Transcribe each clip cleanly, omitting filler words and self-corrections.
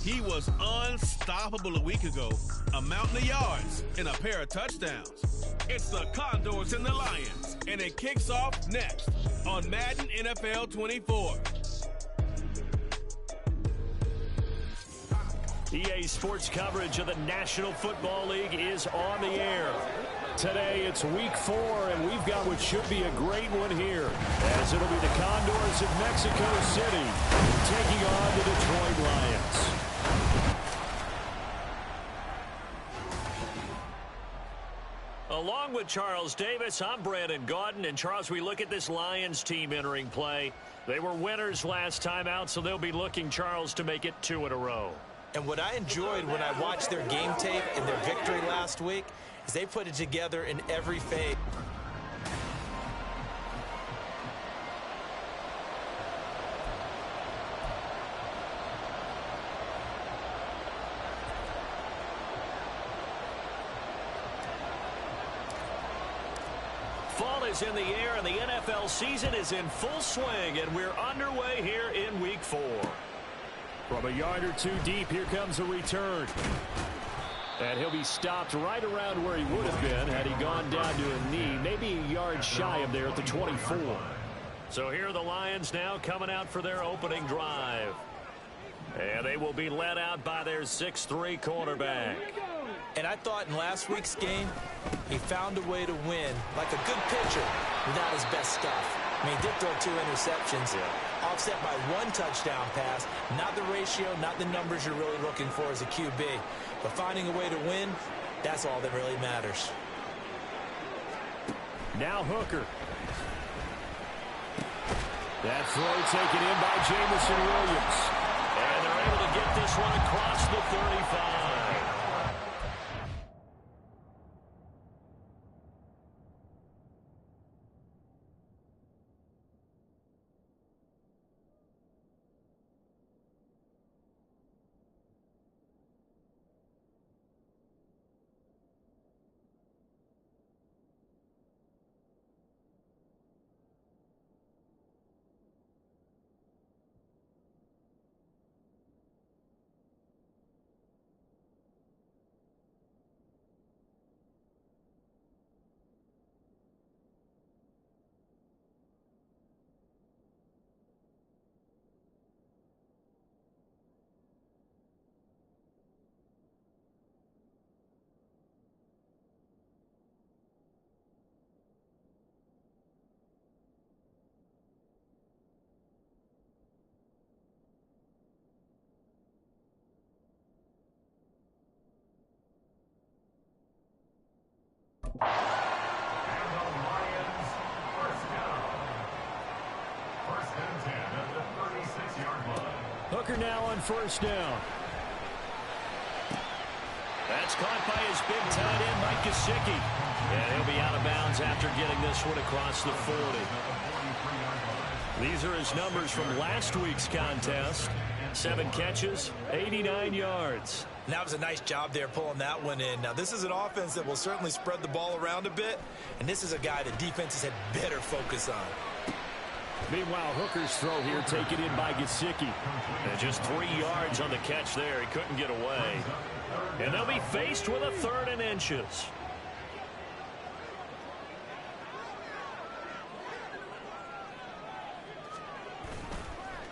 He was unstoppable a week ago. A mountain of yards and a pair of touchdowns. It's the Condors and the Lions, and it kicks off next on Madden NFL 24. EA Sports coverage of the National Football League is on the air. Today it's week 4, and we've got what should be a great one here, as it'll be the Condors of Mexico City taking on the Detroit Lions. Along with Charles Davis, I'm Brandon Gaudin. And Charles, we look at this Lions team entering play. They were winners last time out, so they'll be looking, Charles, to make it 2 in a row. And what I enjoyed when I watched their game tape and their victory last week is they put it together in every phase. Fall is in the air, and the NFL season is in full swing, and we're underway here in week 4. From a yard or 2 deep, here comes a return. And he'll be stopped right around where he would have been had he gone down to a knee, maybe a yard shy of there at the 24. So here are the Lions now coming out for their opening drive. And they will be led out by their 6'3" quarterback. And I thought in last week's game, he found a way to win like a good pitcher without his best stuff. I mean, he did throw 2 interceptions, offset by 1 touchdown pass. Not the ratio, not the numbers you're really looking for as a QB. But finding a way to win, that's all that really matters. Now Hooker. That throw taken in by Jamison Williams. And they're able to get this one across the 35. And the Lions, first down. First and 10 at the 36-yard line. Hooker now on first down. That's caught by his big tight end, Mike Gesicki. And he'll be out of bounds after getting this one across the 40. These are his numbers from last week's contest. 7 catches, 89 yards. And that was a nice job there pulling that one in. Now, this is an offense that will certainly spread the ball around a bit, and this is a guy that defenses had better focus on. Meanwhile, Hooker's throw here taken in by Gesicki. And just 3 yards on the catch there. He couldn't get away. And they'll be faced with a 3rd and inches.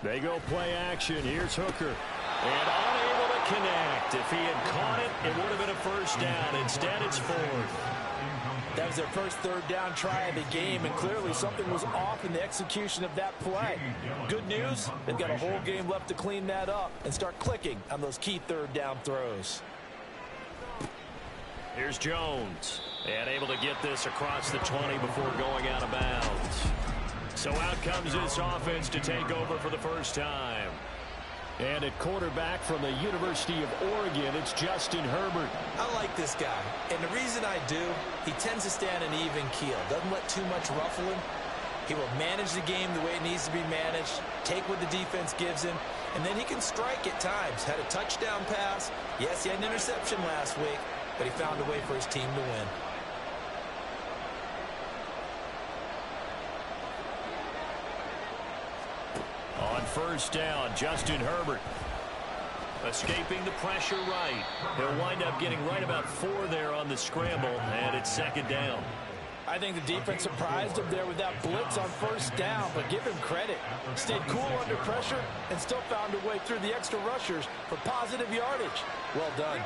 They go play action. Here's Hooker. And unable to connect. If he had caught it, it would have been a first down. Instead, it's 4th. That was their first 3rd down try of the game, and clearly something was off in the execution of that play. Good news, they've got a whole game left to clean that up and start clicking on those key 3rd down throws. Here's Jones. And able to get this across the 20 before going out of bounds. So out comes this offense to take over for the first time. And at quarterback from the University of Oregon, it's Justin Herbert. I like this guy, and the reason I do, he tends to stay on an even keel. Doesn't let too much ruffle him. He will manage the game the way it needs to be managed, take what the defense gives him, and then he can strike at times. Had a touchdown pass. Yes, he had an interception last week, but he found a way for his team to win. On first down, Justin Herbert. escaping the pressure right. He'll wind up getting right about 4 there on the scramble, and it's second down. I think the defense surprised him there with that blitz on first down, but give him credit. Stayed cool under pressure and still found a way through the extra rushers for positive yardage. Well done.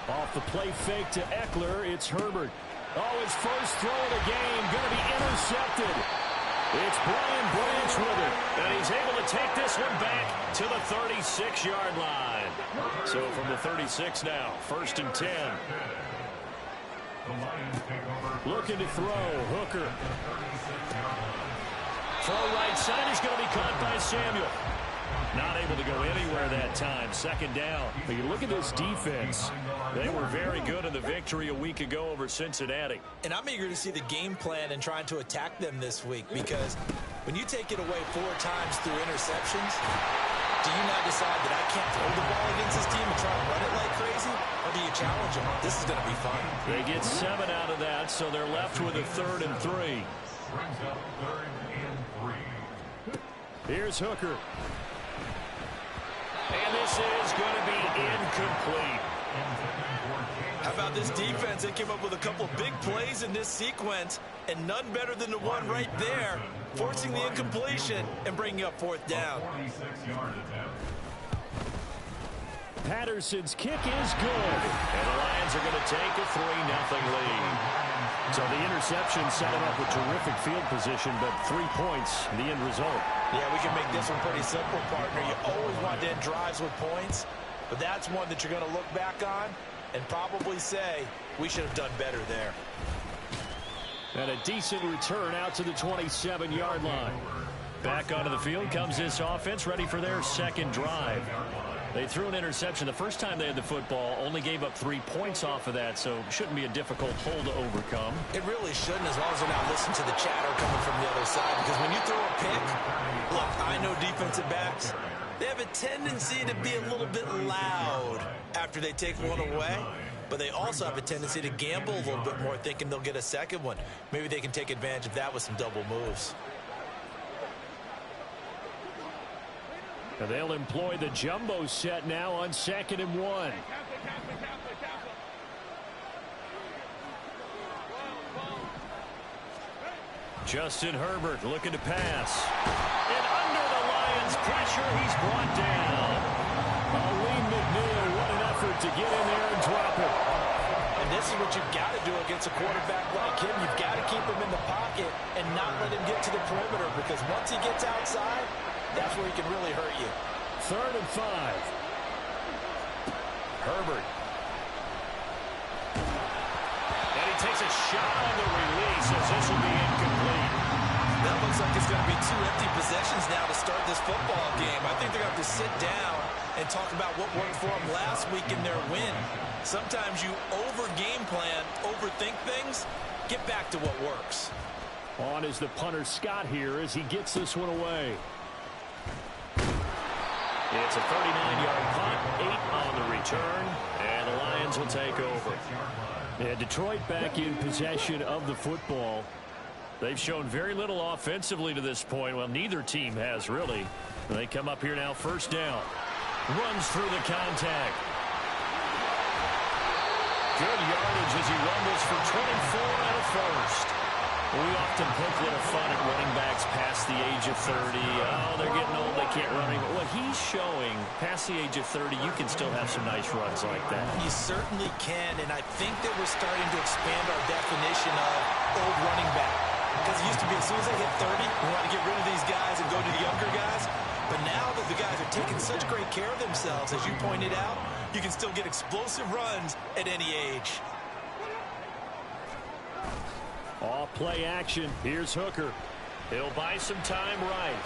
Off the play fake to Eckler, it's Herbert. Oh, his first throw of the game, going to be intercepted. It's Brian Branch with it, and he's able to take this one back to the 36-yard line. So from the 36 now, 1st and 10. Looking to throw, Hooker. Throw right side is going to be caught by Samuel. Not able to go anywhere that time. 2nd down. But you look at this defense. They were very good in the victory a week ago over Cincinnati. And I'm eager to see the game plan and trying to attack them this week, because when you take it away 4 times through interceptions, do you now decide that I can't throw the ball against this team and try to run it like crazy? Or do you challenge them? This is going to be fun. They get 7 out of that, so they're left with a 3rd and 3. Brings up 3rd and 3. Here's Hooker. And this is going to be incomplete. How about this defense? They came up with a couple big plays in this sequence, and none better than the one right there, forcing the incompletion and bringing up 4th down. Patterson's kick is good. And the Lions are going to take a 3-0 lead. So the interception set him up with terrific field position, but 3 points, the end result. Yeah, we can make this one pretty simple, partner. You always want to end drives with points, but that's one that you're going to look back on and probably say, we should have done better there. And a decent return out to the 27-yard line. Back onto the field comes this offense, ready for their 2nd drive. They threw an interception the first time they had the football, only gave up 3 points off of that, so shouldn't be a difficult hole to overcome. It really shouldn't, as long as they're not listening to the chatter coming from the other side, because when you throw a pick, look, I know defensive backs, they have a tendency to be a little bit loud after they take one away, but they also have a tendency to gamble a little bit more, thinking they'll get a second one. Maybe they can take advantage of that with some double moves. And they'll employ the jumbo set now on 2nd and 1. Justin Herbert looking to pass. And under the Lions' pressure, he's brought down. Aleem McNeil, what an effort to get in there and drop it. And this is what you've got to do against a quarterback like him. You've got to keep him in the pocket and not let him get to the perimeter, because once he gets outside, that's where he can really hurt you. 3rd and 5. Herbert. And he takes a shot on the release as this will be incomplete. That looks like it's going to be 2 empty possessions now to start this football game. I think they're going to have to sit down and talk about what worked for them last week in their win. Sometimes you over-game plan, overthink things. Get back to what works. On is the punter Scott here as he gets this one away. It's a 39-yard punt, 8 on the return, and the Lions will take over. Yeah, Detroit back in possession of the football. They've shown very little offensively to this point. Well, neither team has really. They come up here now, 1st down. Runs through the contact. Good yardage as he rumbles for 24 and a 1st. We often poke a little fun at running backs past the age of 30. Oh, they're getting old, they can't run anymore. Well, he's showing past the age of 30, you can still have some nice runs like that. You certainly can, and I think that we're starting to expand our definition of old running back. Because it used to be as soon as they hit 30, we want to get rid of these guys and go to the younger guys. But now that the guys are taking such great care of themselves, as you pointed out, you can still get explosive runs at any age. Off play action. Here's Hooker. He'll buy some time right.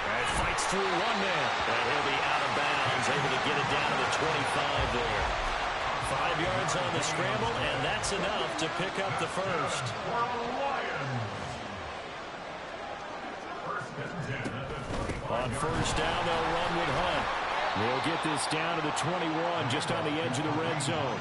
And fights through one man. And he'll be out of bounds, able to get it down to the 25 there. 5 yards on the scramble, and that's enough to pick up the 1st. On 1st down, they'll run with Hunt. They'll get this down to the 21, just on the edge of the red zone.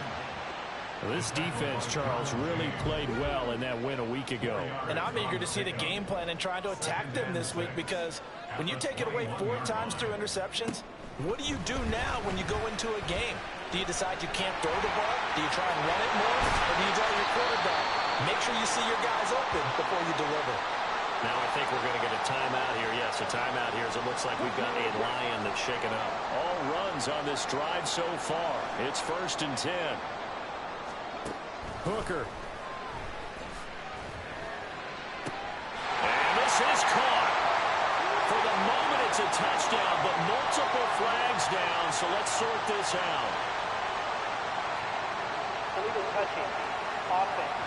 This defense, Charles, really played well in that win a week ago. And I'm eager to see the game plan and trying to attack them this week, because when you take it away 4 times through interceptions, What do you do now when you go into a game? Do you decide you can't throw the ball? Do you try and run it more? Or do you draw your quarterback? Make sure you see your guys open before you deliver. Now I think we're going to get a timeout here. Yes, a timeout here as it looks like we've got a Lion that's shaken up. All runs on this drive so far. It's 1st and 10. Hooker. And this is caught. For the moment, it's a touchdown, but multiple flags down, so let's sort this out. Illegal touching. Offense.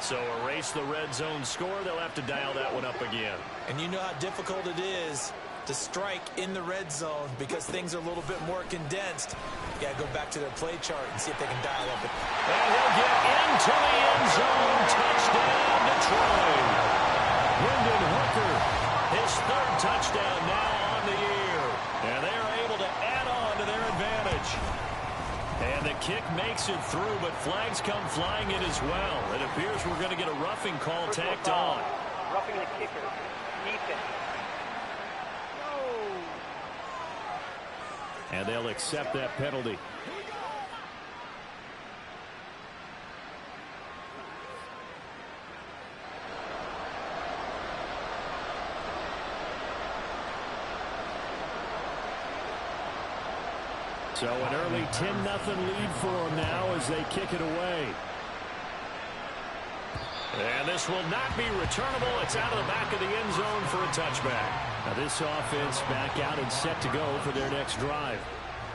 So erase the red zone score. They'll have to dial that one up again. And you know how difficult it is to strike in the red zone because things are a little bit more condensed. You got to go back to their play chart and see if they can dial up it. And he'll get into the end zone. Touchdown, Detroit. Hendon Hooker, his 3rd touchdown now on the year. And they're able to add on to their advantage. And the kick makes it through, but flags come flying in as well. It appears we're going to get a roughing call tacked on. Roughing the kicker. Defense. And they'll accept that penalty. So an early 10-0 lead for them now as they kick it away. And this will not be returnable. It's out of the back of the end zone for a touchback. Now this offense back out and set to go for their next drive.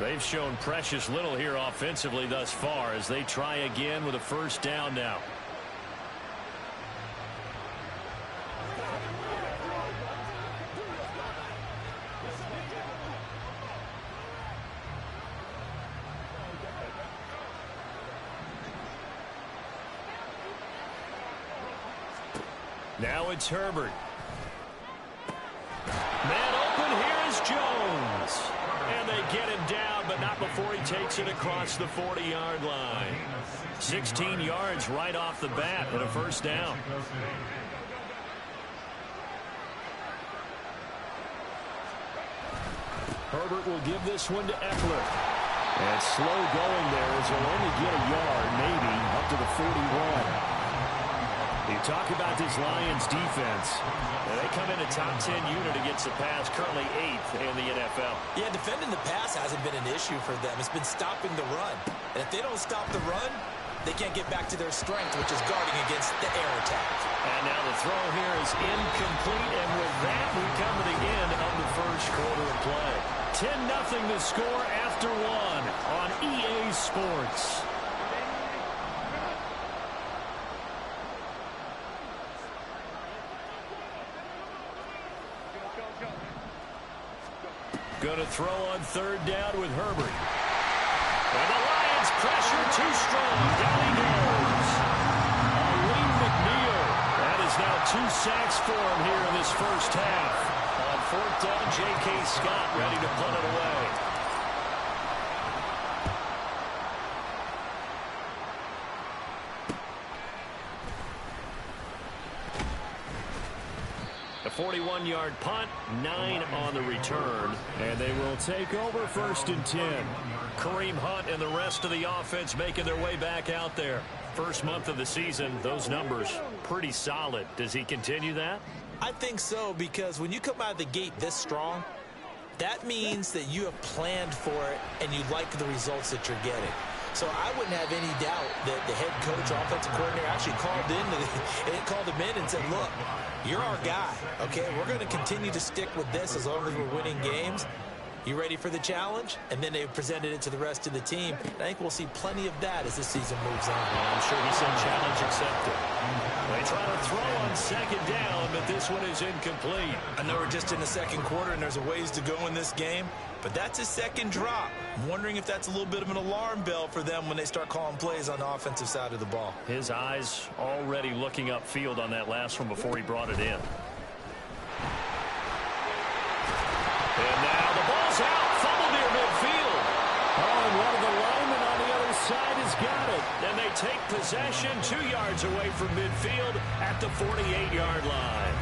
They've shown precious little here offensively thus far as they try again with a 1st down now. Now it's Herbert. Man open, here is Jones. And they get him down, but not before he takes it across the 40-yard line. 16 yards right off the bat and a 1st down. Herbert will give this one to Eckler. And slow going there as he'll only get a yard, maybe, up to the 41. You talk about this Lions defense. They come in a top 10 unit against the pass, currently 8th in the NFL. Yeah, defending the pass hasn't been an issue for them. It's been stopping the run. And if they don't stop the run, they can't get back to their strength, which is guarding against the air attack. And now the throw here is incomplete. And with that, we come to the end of the 1st quarter of play. 10-0 the score after 1 on EA Sports. Going to throw on 3rd down with Herbert. And the Lions pressure too strong. Down he goes. Lee McNeil. That is now 2 sacks for him here in this 1st half. On 4th down, J.K. Scott ready to punt it away. A 41-yard punt, 9 on the return, and they will take over 1st and 10. Kareem Hunt and the rest of the offense making their way back out there. First month of the season, those numbers pretty solid. Does he continue that? I think so, because when you come out of the gate this strong, that means that you have planned for it and you like the results that you're getting. So I wouldn't have any doubt that the head coach, offensive coordinator, actually called him in and said, look, you're our guy, okay? We're going to continue to stick with this as long as we're winning games. You ready for the challenge? And then they presented it to the rest of the team. And I think we'll see plenty of that as this season moves on. I'm sure he said challenge accepted. They try to throw on 2nd down, but this one is incomplete. I know we're just in the 2nd quarter and there's a ways to go in this game, but that's his 2nd drop. I'm wondering if that's a little bit of an alarm bell for them when they start calling plays on the offensive side of the ball. His eyes already looking upfield on that last one before he brought it in. And now the ball's out. Fumble near midfield. Oh, and one of the linemen on the other side has got it. And they take possession 2 yards away from midfield at the 48-yard line.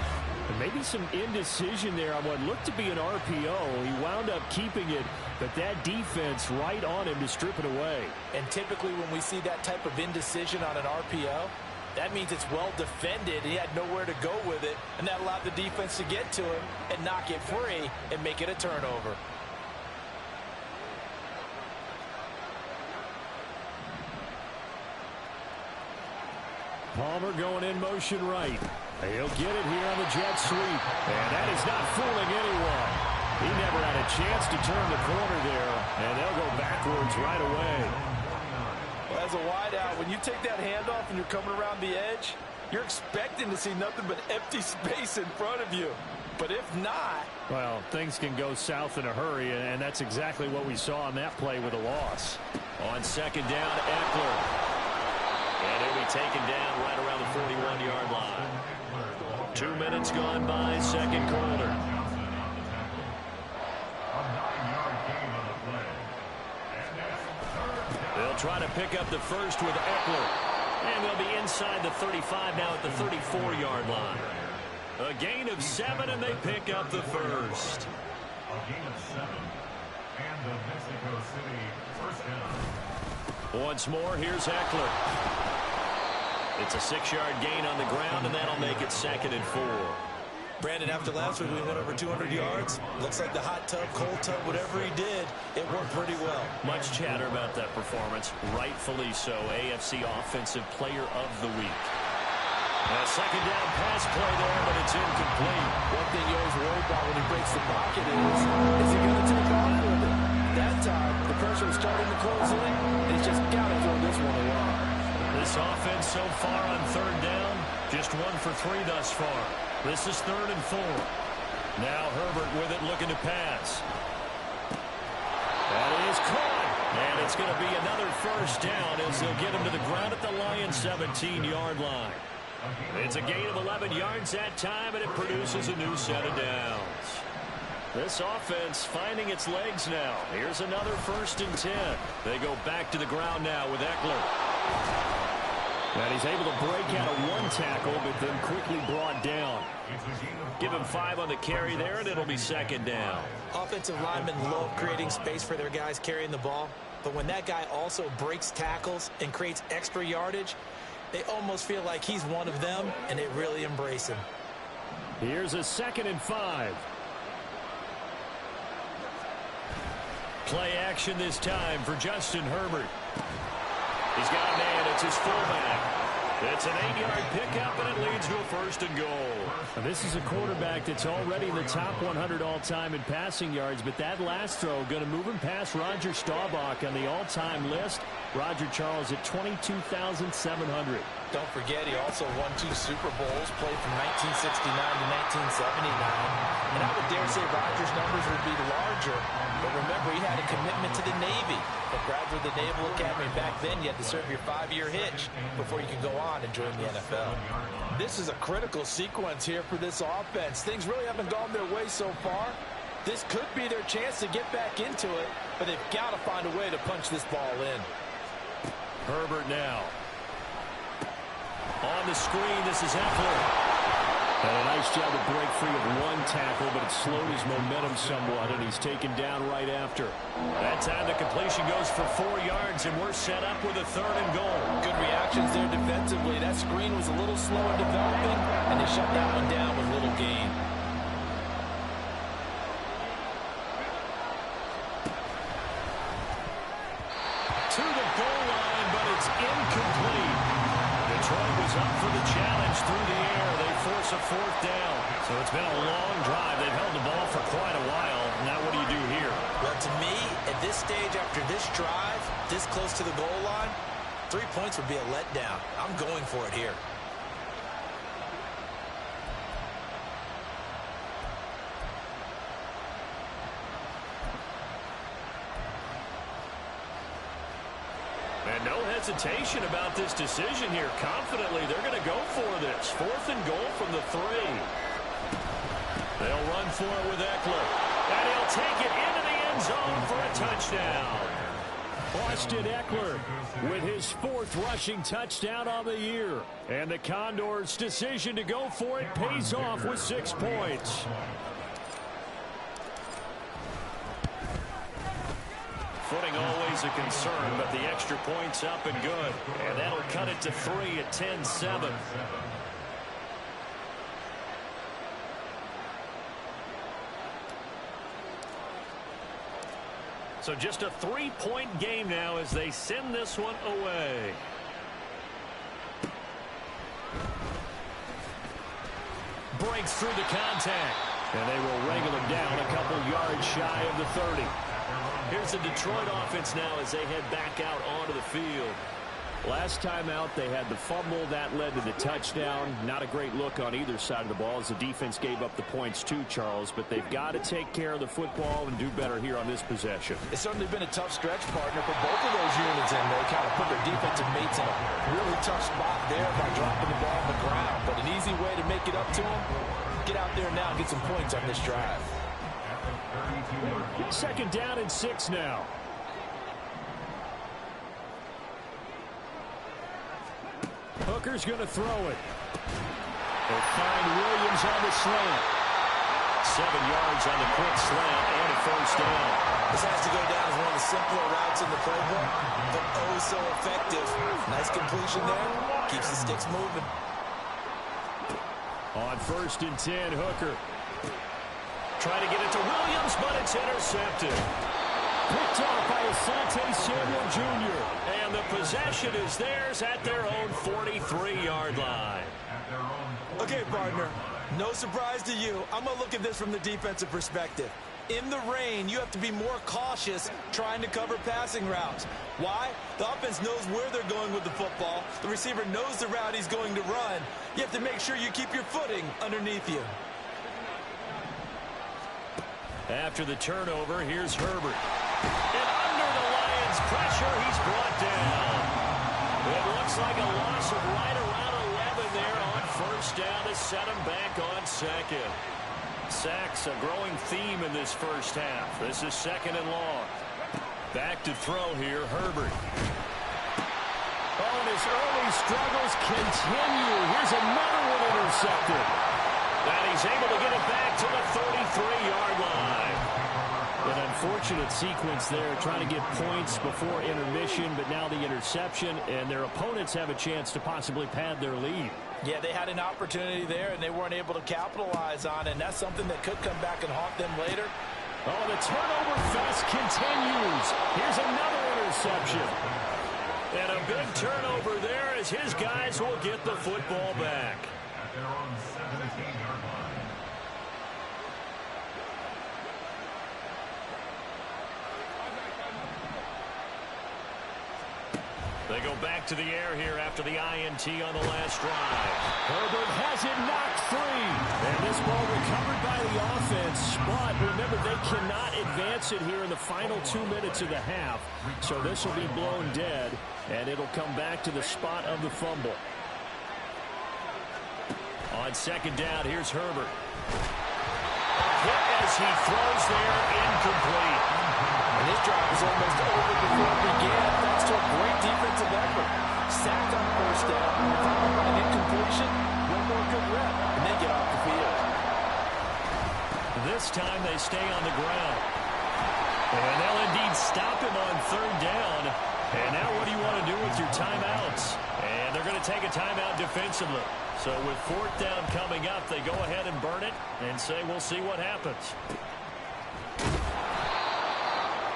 And maybe some indecision there on what looked to be an RPO. He wound up keeping it, but that defense right on him to strip it away. And typically when we see that type of indecision on an RPO, that means it's well defended. He had nowhere to go with it, and that allowed the defense to get to him and knock it free and make it a turnover. Palmer going in motion right. He'll get it here on the jet sweep. And that is not fooling anyone. He never had a chance to turn the corner there, and they'll go backwards right away. Well, as a wideout, when you take that handoff and you're coming around the edge, you're expecting to see nothing but empty space in front of you. But if not... Well, things can go south in a hurry, and that's exactly what we saw on that play with a loss. On second down, Eckler. And he'll be taken down right around the 41-yard line. 2 minutes gone by, second quarter. They'll try to pick up the first with Eckler. And they'll be inside the 35 now at the 34-yard line. A gain of 7, and they pick up the first. A gain of 7. And the Mexico City first down. Once more, here's Eckler. It's a 6-yard gain on the ground, and that'll make it 2nd and 4. Brandon, after last week, we went over 200 yards. Looks like the hot tub, cold tub, whatever he did, it worked pretty well. Much chatter about that performance. Rightfully so. AFC Offensive Player of the Week. A second down pass play there, but it's incomplete. One thing you always worry about when he breaks the pocket is he going to take off with it? That time, the pressure was starting to close in. He's just got to throw this one away. This offense so far on third down, just 1 for 3 thus far. This is 3rd and 4. Now Herbert with it, looking to pass. That is caught. And it's going to be another first down as they'll get him to the ground at the Lions' 17-yard line. It's a gain of 11 yards that time, and it produces a new set of downs. This offense finding its legs now. Here's another 1st and 10. They go back to the ground now with Eckler. And he's able to break out of 1 tackle, but then quickly brought down. Give him 5 on the carry there, and it'll be 2nd down. Offensive linemen love creating space for their guys carrying the ball, but when that guy also breaks tackles and creates extra yardage, they almost feel like he's one of them, and they really embrace him. Here's a 2nd and 5. Play action this time for Justin Herbert. He's got a man. It's his fullback. It's an 8-yard pickup, and it leads to a 1st and goal. Now, this is a quarterback that's already in the top 100 all-time in passing yards, but that last throw going to move him past Roger Staubach on the all-time list. Roger Charles at 22,700. Don't forget, he also won 2 Super Bowls, played from 1969 to 1979. And I would dare say Rogers' numbers would be larger, but remember, he had a commitment to the Navy. But graduate the Naval Academy back then, you had to serve your 5-year hitch before you could go on and join the NFL. This is a critical sequence here for this offense. Things really haven't gone their way so far. This could be their chance to get back into it, but they've got to find a way to punch this ball in. Herbert now. On the screen, this is Eckler. And a nice job to break free of 1 tackle, but it slowed his momentum somewhat, and he's taken down right after. That time the completion goes for 4 yards, and we're set up with a 3rd and goal. Good reactions there defensively. That screen was a little slow in developing, and they shut that one down with little gain. To the goal line, but it's incomplete. Detroit was up for the challenge through the air. They force a 4th down. So it's been a long drive. They've held the ball for quite a while. Now what do you do here? Well, to me, at this stage, after this drive, this close to the goal line, 3 points would be a letdown. I'm going for it here. And no hesitation about this decision here. Confidently, they're going to go for this. 4th and goal from the 3. They'll run for it with Eckler. And he'll take it into the end zone for a touchdown. Austin Eckler with his 4th rushing touchdown on the year. And the Condors' decision to go for it pays off with 6 points. Footing always a concern, but the extra point's up and good. And that'll cut it to 3 at 10-7. So just a 3-point game now as they send this one away. Breaks through the contact. And they will wrangle him down a couple yards shy of the 30. Here's the Detroit offense now as they head back out onto the field. Last time out, they had the fumble. That led to the touchdown. Not a great look on either side of the ball as the defense gave up the points too, Charles. But they've got to take care of the football and do better here on this possession. It's certainly been a tough stretch, partner, for both of those units, and they kind of put their defensive mates in a really tough spot there by dropping the ball on the ground. But an easy way to make it up to them, get out there now and get some points on this drive. 2nd down and 6 now. Hooker's going to throw it. They'll find Williams on the slant. 7 yards on the quick slant and a 1st down. This has to go down as one of the simpler routes in the playbook, but oh so effective. Nice completion there. Keeps the sticks moving. On 1st and 10, Hooker. Trying to get it to Williams, but it's intercepted. Picked off by Asante Samuel Jr. And the possession is theirs at their own 43-yard line. Okay, partner, no surprise to you. I'm going to look at this from the defensive perspective. In the rain, you have to be more cautious trying to cover passing routes. Why? The offense knows where they're going with the football. The receiver knows the route he's going to run. You have to make sure you keep your footing underneath you. After the turnover, here's Herbert. And under the Lions' pressure, he's brought down. It looks like a loss of right around 11 there on 1st down to set him back on 2nd. Sacks a growing theme in this 1st half. This is 2nd and long. Back to throw here, Herbert. Oh, and his early struggles continue. Here's another one intercepted. And he's able to get it back to the 33-yard line. An unfortunate sequence there, trying to get points before intermission, but now the interception, and their opponents have a chance to possibly pad their lead. Yeah, they had an opportunity there, and they weren't able to capitalize on it, and that's something that could come back and haunt them later. Oh, the turnover fest continues. Here's another interception. And a big turnover there as his guys will get the football back. At their own 17-yard line. They go back to the air here after the INT on the last drive. Herbert has it knocked free. And this ball recovered by the offense. But remember, they cannot advance it here in the final 2 minutes of the half. So this will be blown dead, and it'll come back to the spot of the fumble. On 2nd down, here's Herbert. Hit as he throws there, incomplete. And this drive was almost over before it began, thanks to a great defensive effort. Sacked on 1st down, followed by an incompletion, one more good rep, and they get off the field. This time they stay on the ground. And they'll indeed stop him on 3rd down. And now what do you want to do with your timeouts? And they're going to take a timeout defensively. So with 4th down coming up, they go ahead and burn it and say we'll see what happens.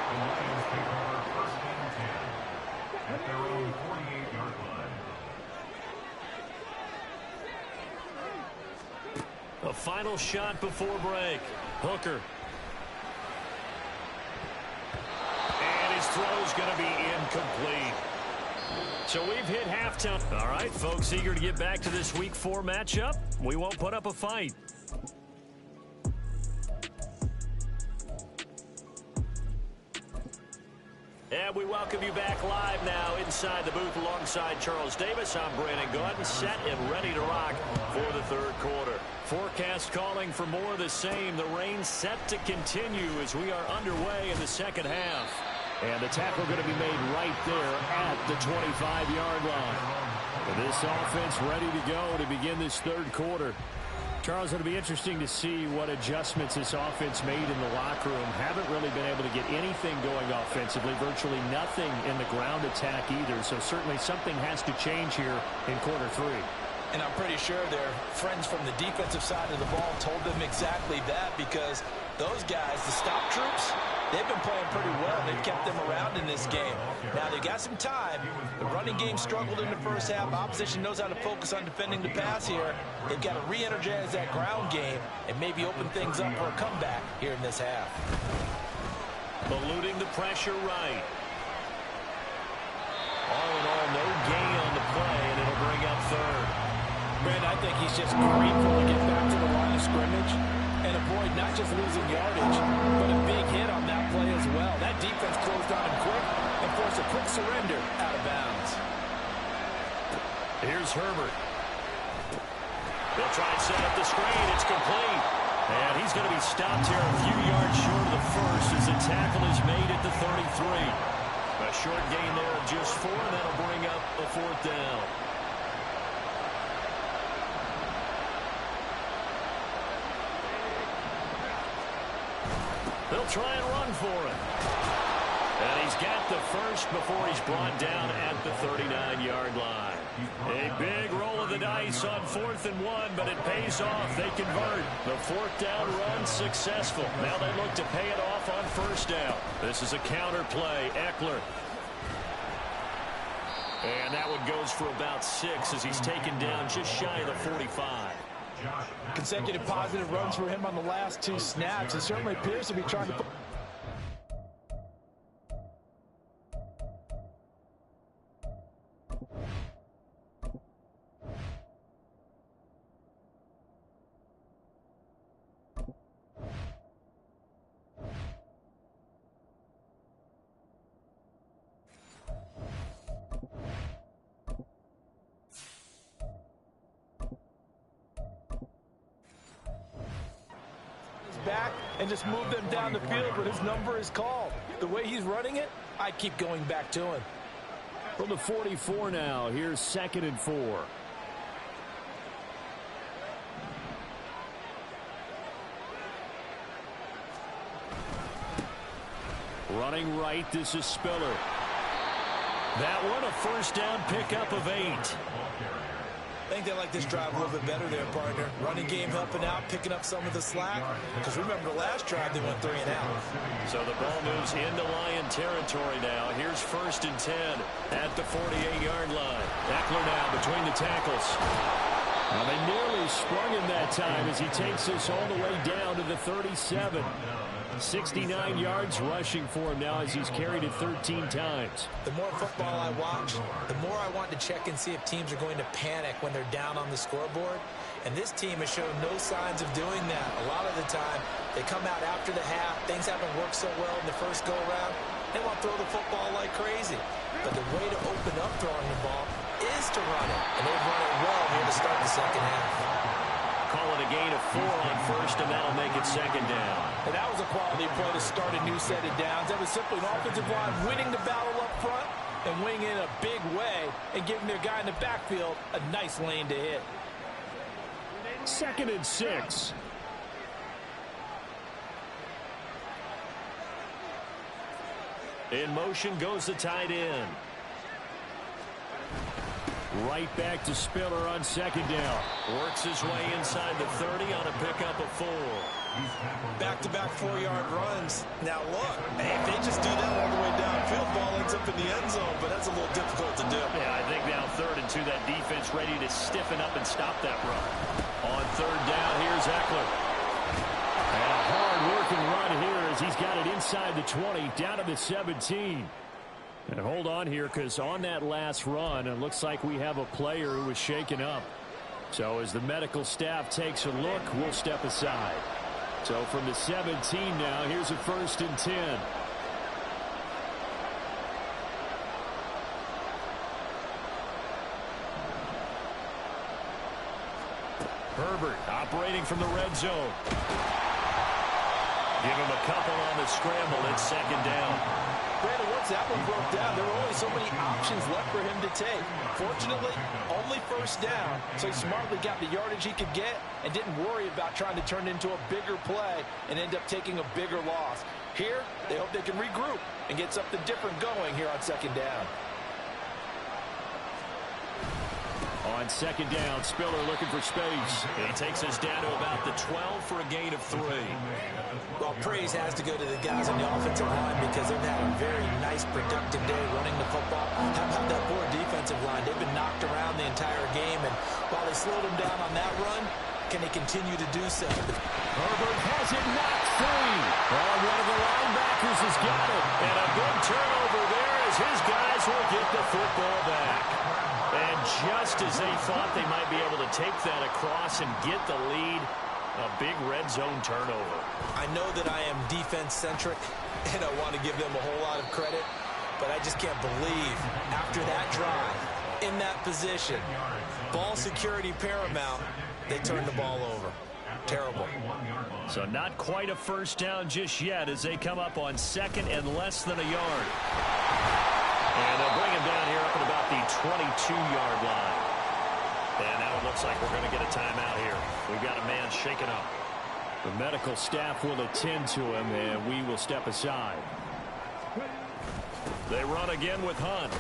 The Lions take over 1st and 10 at their own 48-yard line. A final shot before break. Hooker. And his throw's going to be incomplete. So we've hit halftime. All right, folks, eager to get back to this Week 4 matchup. We won't put up a fight. And we welcome you back live now inside the booth alongside Charles Davis. I'm Brandon Gordon, set and ready to rock for the 3rd quarter. Forecast calling for more of the same. The rain set to continue as we are underway in the 2nd half. And the tackle going to be made right there at the 25-yard line. And this offense ready to go to begin this third quarter. Charles, it'll be interesting to see what adjustments this offense made in the locker room. Haven't really been able to get anything going offensively, virtually nothing in the ground attack either. So certainly something has to change here in quarter three. And I'm pretty sure their friends from the defensive side of the ball told them exactly that, because those guys, the stop troops, they've been playing pretty well. They've kept them around in this game. Now they got some time. The running game struggled in the first half. Opposition knows how to focus on defending the pass here. They've got to re-energize that ground game and maybe open things up for a comeback here in this half. Eluding the pressure right. All in all, no gain on the play, and it'll bring up third. Brad, I think he's just grateful to get back to the line of scrimmage and avoid not just losing yardage, but a big hit on that play as well. That defense closed on him quick and forced a quick surrender out of bounds. Here's Herbert. They'll try and set up the screen. It's complete. And he's going to be stopped here a few yards short of the first as the tackle is made at the 33. A short gain there of just 4, and that'll bring up a fourth down. They'll try and run for it. And he's got the first before he's brought down at the 39-yard line. A big roll of the dice on 4th and 1, but it pays off. They convert. The fourth down run successful. Now they look to pay it off on first down. This is a counter play. Eckler. And that one goes for about 6 as he's taken down just shy of the 45. Consecutive positive runs for him on the last 2 snaps. He certainly appears to be trying to put... back and just move them down the field when his number is called. The way he's running it, I keep going back to him. From the 44 now, here's 2nd and 4. Running right, this is Spiller. That one, a first down pickup of 8. I think they like this drive a little bit better there, partner. Running game helping out, picking up some of the slack. Because remember, the last drive, they went 3 and out. So the ball moves into Lion territory now. Here's 1st and 10 at the 48-yard line. Eckler now between the tackles. Now they nearly sprung him that time as he takes this all the way down to the 37. 69 yards rushing for him now as he's carried it 13 times. The more football I watch, the more I want to check and see if teams are going to panic when they're down on the scoreboard. And this team has shown no signs of doing that. A lot of the time, they come out after the half. Things haven't worked so well in the first go-around. They want to throw the football like crazy. But the way to open up throwing the ball is to run it. And they've run it well here to start the second half. Call it a gain of 4 on first, and that'll make it 2nd down. And that was a quality play to start a new set of downs. That was simply an offensive line winning the battle up front and winning in a big way and giving their guy in the backfield a nice lane to hit. 2nd and 6. In motion goes the tight end. Right back to Spiller on 2nd down. Works his way inside the 30 on a pickup of 4. Back-to-back 4-yard runs. Now look, if they just do that all the way downfield, ball ends up in the end zone, but that's a little difficult to do. Yeah, I think now 3rd and 2, that defense ready to stiffen up and stop that run. On 3rd down, here's Eckler. And a hard-working run here as he's got it inside the 20, down to the 17. And hold on here, because on that last run, it looks like we have a player who was shaken up. So as the medical staff takes a look, we'll step aside. So from the 17 now, here's a 1st and 10. Herbert operating from the red zone. Give him a couple on the scramble. It's 2nd down. Brandon, once that one broke down, there were only so many options left for him to take. Fortunately, only first down, so he smartly got the yardage he could get and didn't worry about trying to turn it into a bigger play and end up taking a bigger loss. Here, they hope they can regroup and get something different going here on second down. On second down, Spiller looking for space. He takes us down to about the 12 for a gain of 3. Well, praise has to go to the guys on the offensive line because they've had a very nice, productive day running the football. How about that poor defensive line? They've been knocked around the entire game, and while they slowed them down on that run, can they continue to do so? Herbert has it knocked free. Oh, one of the linebackers has got it. And a big turnover there as his guys will get the football back. And just as they thought they might be able to take that across and get the lead, a big red zone turnover. I know that I am defense-centric, and I want to give them a whole lot of credit, but I just can't believe after that drive, in that position, ball security paramount, they turned the ball over. Terrible. So not quite a first down just yet as they come up on second and less than a yard. And they'll bring him down here up at about the 22-yard line. And now it looks like we're going to get a timeout here. We've got a man shaken up. The medical staff will attend to him, and we will step aside. They run again with Hunt.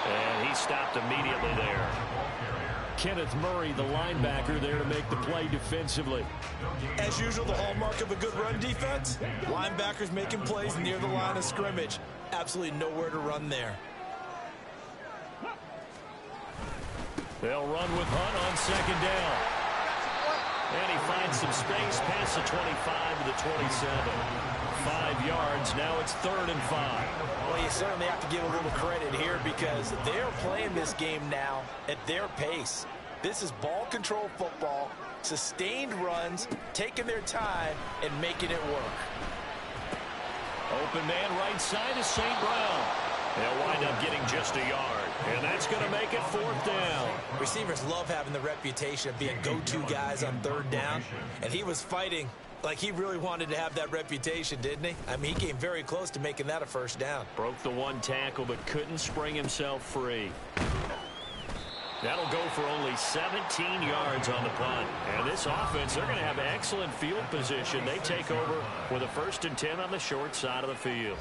And he stopped immediately there. Kenneth Murray, the linebacker, there to make the play defensively. As usual, the hallmark of a good run defense, linebackers making plays near the line of scrimmage. Absolutely nowhere to run there. They'll run with Hunt on second down. And he finds some space past the 25 to the 27. 5 yards. Now it's 3rd and 5. Well, you certainly have to give a little credit here because they're playing this game now at their pace. This is ball control football, sustained runs, taking their time, and making it work. Open man right side is St. Brown. They'll wind up getting just a yard. And that's going to make it 4th down. Receivers love having the reputation of being go-to guys on 3rd down. And he was fighting like he really wanted to have that reputation, didn't he? I mean, he came very close to making that a first down. Broke the one tackle but couldn't spring himself free. That'll go for only 17 yards on the punt. And this offense, they're going to have excellent field position. They take over with a 1st and 10 on the short side of the field.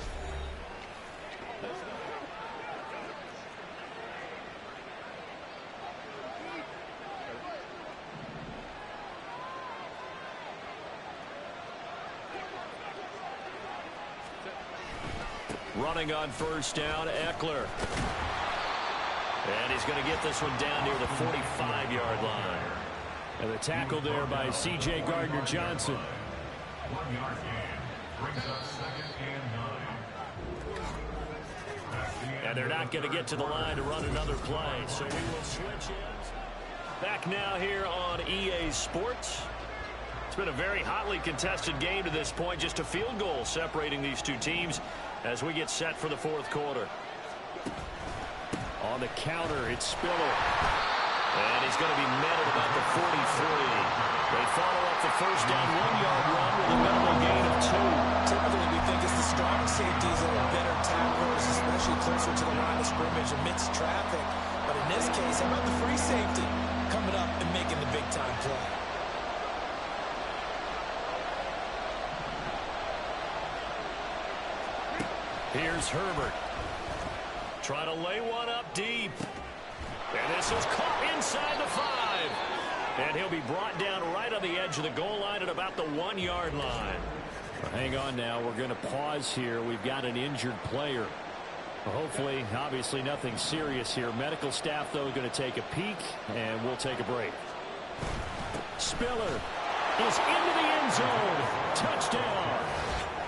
Running on first down, Eckler. And he's going to get this one down near the 45-yard line. And the tackle there by C.J. Gardner-Johnson. 1 yard gain. Brings up 2nd and 9. And they're not going to get to the line to run another play. So we will switch ends. Back now here on EA Sports. It's been a very hotly contested game to this point. Just a field goal separating these two teams as we get set for the 4th quarter. On the counter, it's Spiller. And he's going to be met at about the 43. They follow up the first down 1-yard run with a minimal gain of 2. Typically, we think it's the strong safeties that are better tacklers, especially closer to the line of scrimmage amidst traffic. But in this case, how about the free safety coming up and making the big-time play? Here's Herbert. Trying to lay one up deep. And this is caught inside the 5. And he'll be brought down right on the edge of the goal line at about the 1-yard line. Hang on now. We're going to pause here. We've got an injured player. Hopefully, obviously nothing serious here. Medical staff, though, going to take a peek, and we'll take a break. Spiller is into the end zone. Touchdown.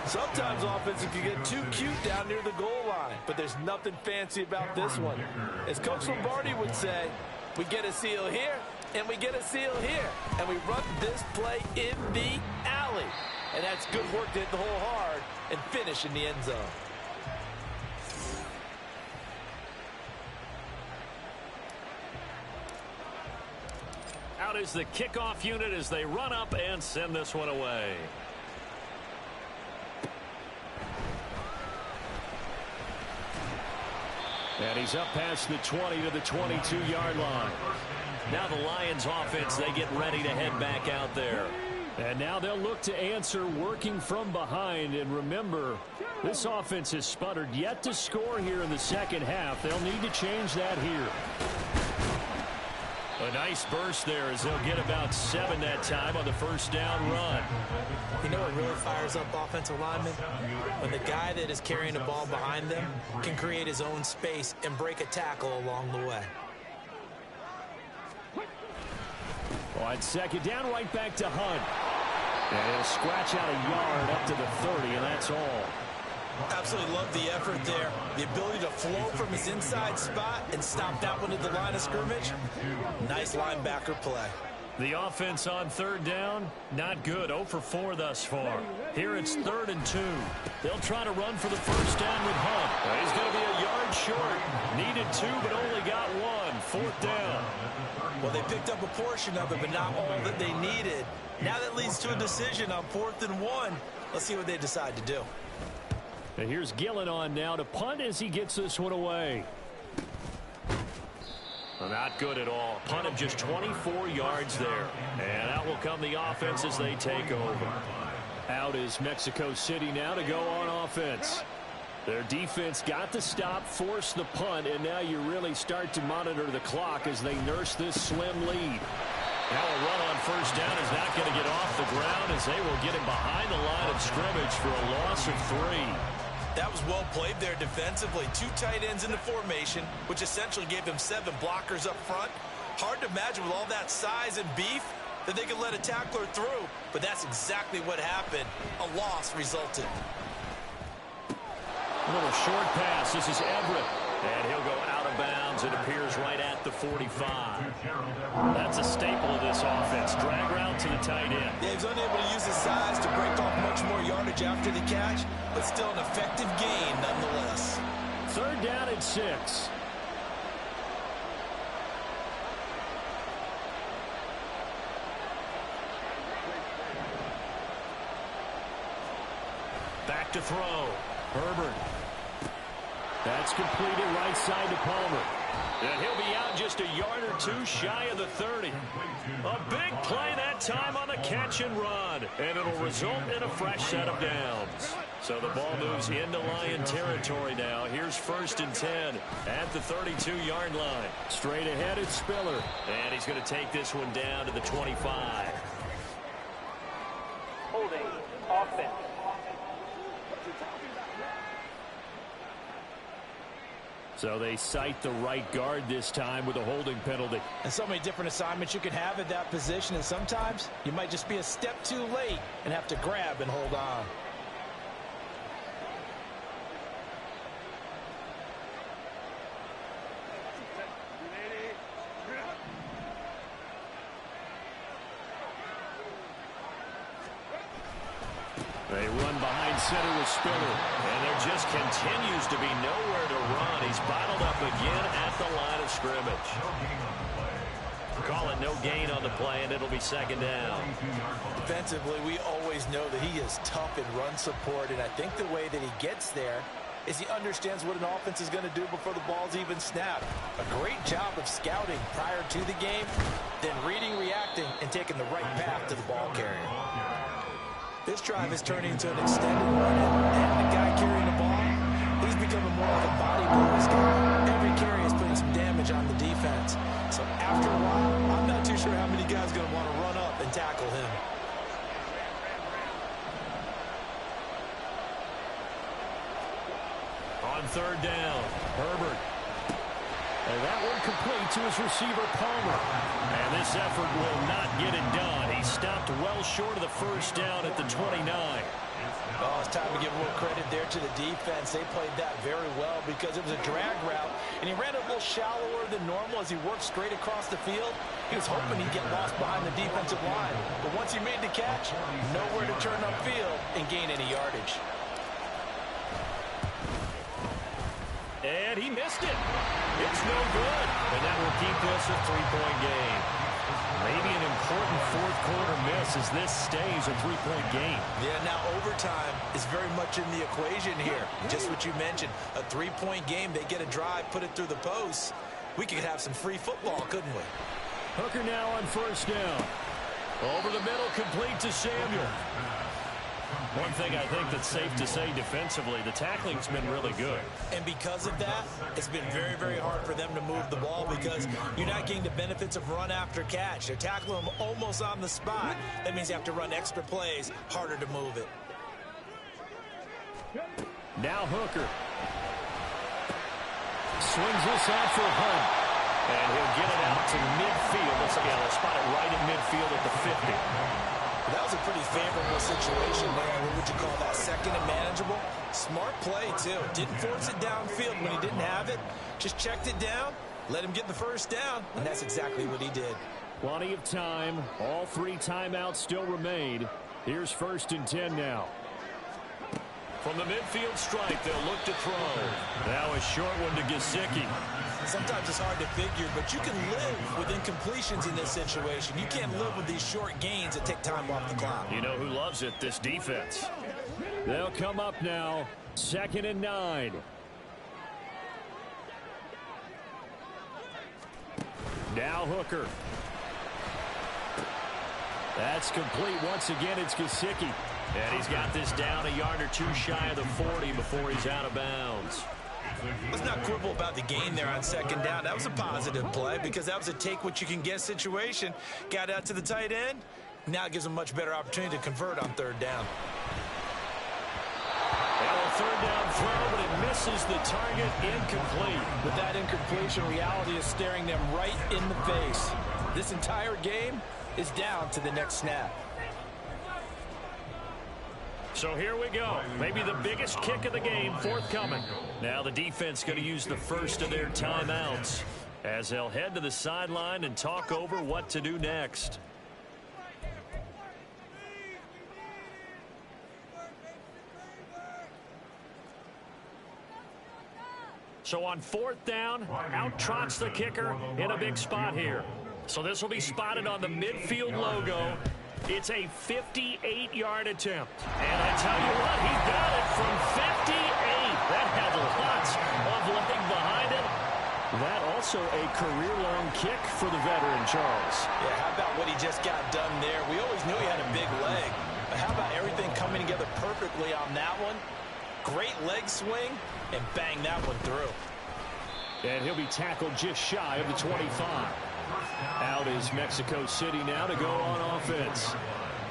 Sometimes offense, if you get too cute down near the goal line, but there's nothing fancy about this one. As Coach Lombardi would say, we get a seal here, and we get a seal here, and we run this play in the alley. And that's good work to hit the hole hard and finish in the end zone. Out is the kickoff unit as they run up and send this one away. And he's up past the 20 to the 22-yard line. Now the Lions offense, they get ready to head back out there. And now they'll look to answer working from behind. And remember, this offense has sputtered yet to score here in the second half. They'll need to change that here. A nice burst there as they'll get about 7 that time on the first down run. You know what really fires up offensive linemen? When the guy that is carrying the ball behind them can create his own space and break a tackle along the way. On second down, right back to Hunt. And he'll scratch out a yard up to the 30, and that's all. Absolutely love the effort there. The ability to flow from his inside spot and stop that one at the line of scrimmage. Nice linebacker play. The offense on third down, not good. 0 for 4 thus far. Here it's 3rd and 2. They'll try to run for the first down with Hunt. He's going to be a yard short. Needed 2, but only got 1. 4th down. Well, they picked up a portion of it, but not all that they needed. Now that leads to a decision on 4th and 1. Let's see what they decide to do. And here's Gillen on now to punt as he gets this one away. Well, not good at all. Punt of just 24 yards there. And out will come the offense as they take over. Out is Mexico City now to go on offense. Their defense got the stop, forced the punt, and now you really start to monitor the clock as they nurse this slim lead. Now a run on first down is not going to get off the ground as they will get him behind the line of scrimmage for a loss of 3. That was well played there defensively. 2 tight ends in the formation, which essentially gave them 7 blockers up front. Hard to imagine with all that size and beef that they could let a tackler through, but that's exactly what happened. A loss resulted. A little short pass. This is Everett. And he'll go out of bounds. It appears right at the 45. That's a staple of this offense. Drag route to the tight end. Yeah, he's unable to use his size to break off much more yardage after the catch, but still an effective gain nonetheless. 3rd down and 6. Back to throw. Herbert. That's completed right side to Palmer. And he'll be out just a yard or 2 shy of the 30. A big play that time on the catch and run. And it'll result in a fresh set of downs. So the ball moves into Lion territory now. Here's 1st and 10 at the 32-yard line. Straight ahead it's Spiller. And he's going to take this one down to the 25. Holding. Offense. So they cite the right guard this time with a holding penalty. And so many different assignments you can have at that position, and sometimes you might just be a step too late and have to grab and hold on. They run behind center with Spiller. And there just continues to be nowhere to run. He's bottled up again at the line of scrimmage. Call it no gain on the play, and it'll be 2nd down. Defensively, we always know that he is tough in run support, and I think the way that he gets there is he understands what an offense is going to do before the ball's even snapped. A great job of scouting prior to the game, then reading, reacting, and taking the right path to the ball carrier. This drive is turning into an extended run, and the guy carrying the ball, he's becoming more like a body blows guy. Every carry is putting some damage on the defense. So after a while, I'm not too sure how many guys are going to want to run up and tackle him. On 3rd down, Herbert. And that one complete to his receiver, Palmer. And this effort will not get it done. He stopped well short of the first down at the 29. Oh, it's time to give a little credit there to the defense. They played that very well because it was a drag route, and he ran a little shallower than normal as he worked straight across the field. He was hoping he'd get lost behind the defensive line, but once he made the catch, nowhere to turn upfield and gain any yardage. And he missed it. It's no good. And that will keep this a 3-point game. Maybe an important fourth-quarter miss as this stays a three-point game. Yeah, now overtime is very much in the equation here. Just what you mentioned, a three-point game. They get a drive, put it through the post. We could have some free football, couldn't we? Hooker now on first down. Over the middle, complete to Samuel. One thing I think that's safe to say defensively, the tackling's been really good. And because of that, it's been very, very hard for them to move the ball because you're not getting the benefits of run after catch. They're tackling them almost on the spot. That means you have to run extra plays, harder to move it. Now Hooker. Swings this out for Hunt. And he'll get it out to midfield. They'll spot it right in midfield at the 50. That was a pretty favorable situation there. What would you call that? Second and manageable? Smart play, too. Didn't force it downfield when he didn't have it. Just checked it down, let him get the first down, and that's exactly what he did. Plenty of time. All three timeouts still remain. Here's 1st and 10 now. From the midfield stripe, they'll look to throw. Now a short one to Gesicki. Sometimes it's hard to figure, but you can live with incompletions in this situation. You can't live with these short gains that take time off the clock. You know who loves it? This defense. They'll come up now. 2nd and 9. Now Hooker. That's complete. Once again, it's Gesicki. And he's got this down a yard or two shy of the 40 before he's out of bounds. Let's not quibble about the gain there on 2nd down. That was a positive play because that was a take-what-you-can-get situation. Got out to the tight end. Now it gives him a much better opportunity to convert on 3rd down. And a 3rd down throw, but it misses the target. Incomplete. With that incompletion, reality is staring them right in the face. This entire game is down to the next snap. So here we go. Maybe the biggest kick of the game forthcoming. Now the defense going to use the first of their timeouts as they'll head to the sideline and talk over what to do next. So on 4th down, out trots the kicker in a big spot here. So this will be spotted on the midfield logo. It's a 58-yard attempt. And I tell you what, he got it from 58. That had lots of leg behind it. That also a career-long kick for the veteran, Charles. Yeah, how about what he just got done there? We always knew he had a big leg. But how about everything coming together perfectly on that one? Great leg swing, and bang that one through. And he'll be tackled just shy of the 25. Out is Mexico City now to go on offense.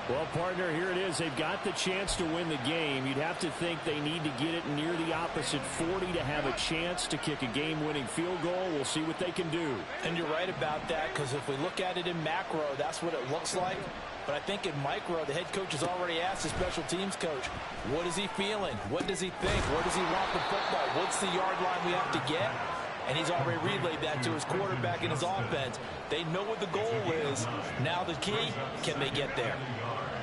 Well, partner, here it is. They've got the chance to win the game. You'd have to think they need to get it near the opposite 40 to have a chance to kick a game-winning field goal. We'll see what they can do. And you're right about that, because if we look at it in macro, that's what it looks like. But I think in micro, the head coach has already asked the special teams coach, what is he feeling? What does he think? Where does he want the football? What's the yard line we have to get? And he's already relayed that to his quarterback and his offense. They know what the goal is. Now the key, can they get there?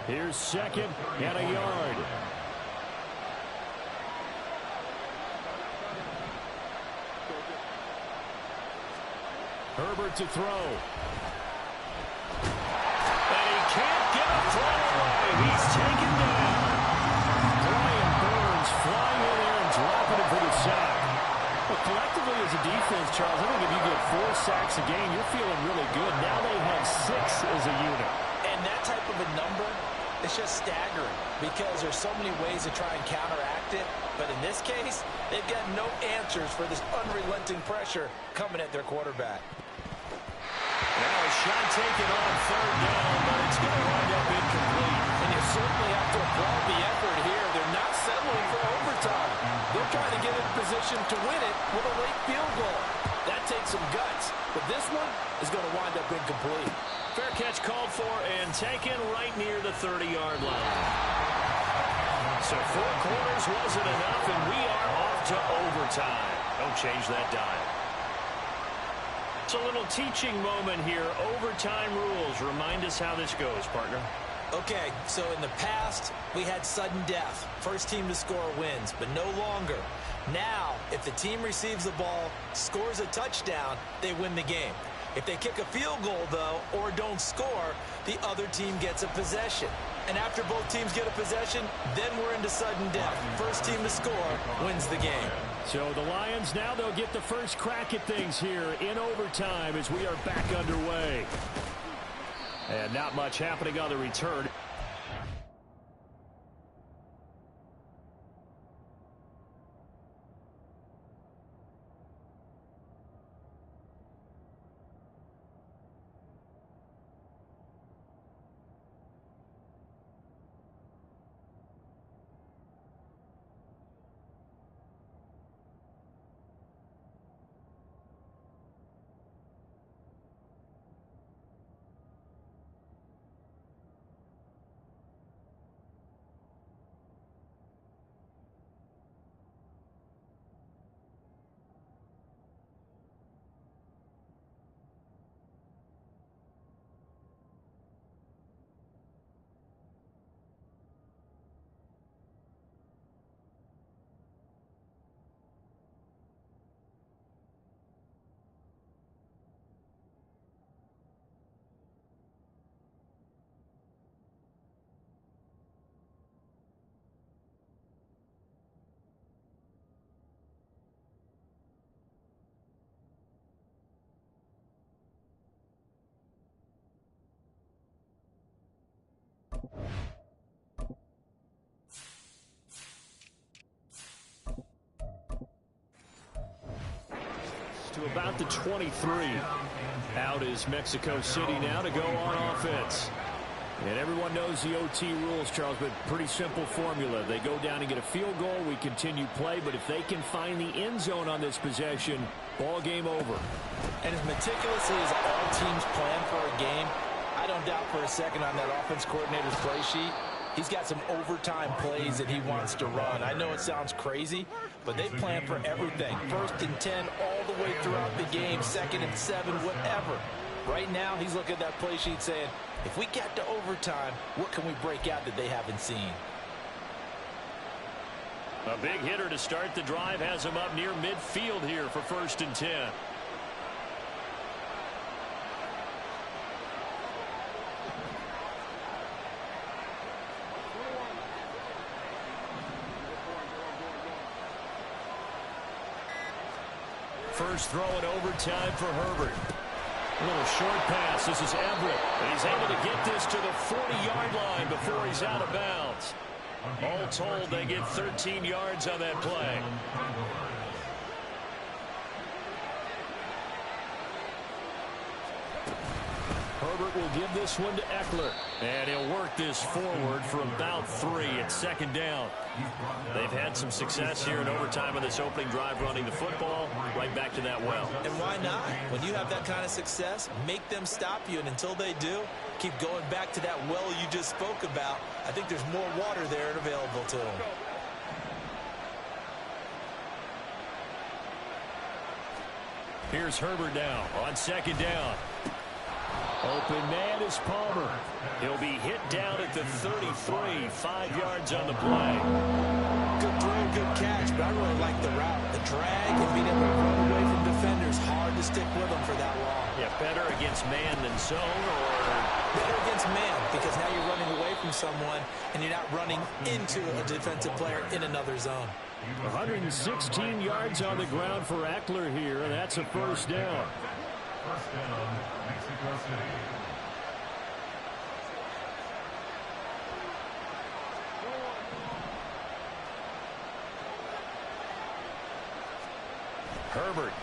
Here's 2nd and a yard. Herbert to throw. And he can't get a throw away. He's taken down. Brian Burns flying in there and dropping it for the sack. But collectively as a defense, Charles, I think if you get 4 sacks a game, you're feeling really good. Now they have 6 as a unit. And that type of a number, it's just staggering because there's so many ways to try and counteract it. But in this case, they've got no answers for this unrelenting pressure coming at their quarterback. Now a shot taken on 3rd down, but it's going to wind up incomplete. And you certainly have to applaud the effort here. They're not settling for overtime. They're trying to get in position to win it with a late field goal. That takes some guts, but this one is going to wind up incomplete. Fair catch called for and taken right near the 30-yard line. So 4 quarters wasn't enough, and we are off to overtime. Don't change that dime. It's a little teaching moment here. Overtime rules. Remind us how this goes, partner. Okay, so in the past, we had sudden death. First team to score wins, but no longer. Now, if the team receives the ball, scores a touchdown, they win the game. If they kick a field goal, though, or don't score, the other team gets a possession. And after both teams get a possession, then we're into sudden death. First team to score wins the game. So the Lions now, they'll get the first crack at things here in overtime as we are back underway. And not much happening on the return. To about the 23. Out is Mexico City now to go on offense. And everyone knows the OT rules, Charles, but pretty simple formula. They go down and get a field goal, we continue play, but if they can find the end zone on this possession, ball game over. And as meticulously as all teams plan for a game, I don't doubt for a second on that offense coordinator's play sheet, he's got some overtime plays that he wants to run. I know it sounds crazy, but they plan for everything. 1st and 10 all the way throughout the game, 2nd and 7, whatever. Right now, he's looking at that play sheet saying, if we get to overtime, what can we break out that they haven't seen? A big hitter to start the drive has him up near midfield here for 1st and 10. First throw in overtime for Herbert. A little short pass. This is Everett. And he's able to get this to the 40-yard line before he's out of bounds. All told, they get 13 yards on that play. Herbert will give this one to Eckler. And he'll work this forward for about 3 at 2nd down. They've had some success here in overtime on this opening drive running the football right back to that well. And why not? When you have that kind of success, make them stop you. And until they do, keep going back to that well you just spoke about. I think there's more water there and available to them. Here's Herbert now on 2nd down. Open man is Palmer. He'll be hit down at the 33, 5 yards on the play. Good throw, good catch, but I really like the route. The drag and being able to run away from defenders, hard to stick with them for that long. Yeah, better against man than zone, or? Better against man, because now you're running away from someone and you're not running into a defensive player in another zone. 116 yards on the ground for Eckler here, and that's a 1st down. 1st down, Mexico City. Herbert.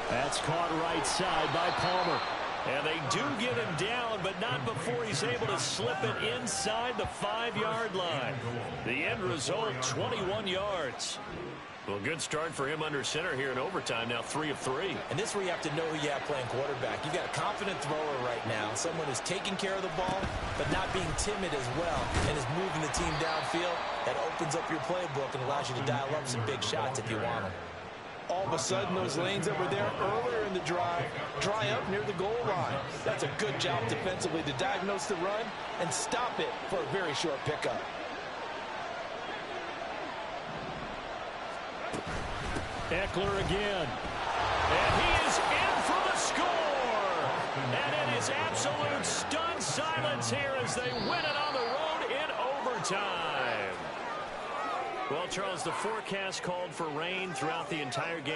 That's caught right side by Palmer. And they do get him down, but not before he's able to slip it inside the 5-yard line. The end result, 21 yards. Well, good start for him under center here in overtime, now 3 of 3. And this is where you have to know who you have playing quarterback. You've got a confident thrower right now, someone who's taking care of the ball, but not being timid as well, and is moving the team downfield. That opens up your playbook and allows you to dial up some big shots if you want them. All of a sudden, those lanes that were there earlier in the drive dry up near the goal line. That's a good job defensively to diagnose the run and stop it for a very short pickup. Eckler again. And he is in for the score. And it is absolute stunned silence here as they win it on the road in overtime. Well, Charles, the forecast called for rain throughout the entire game.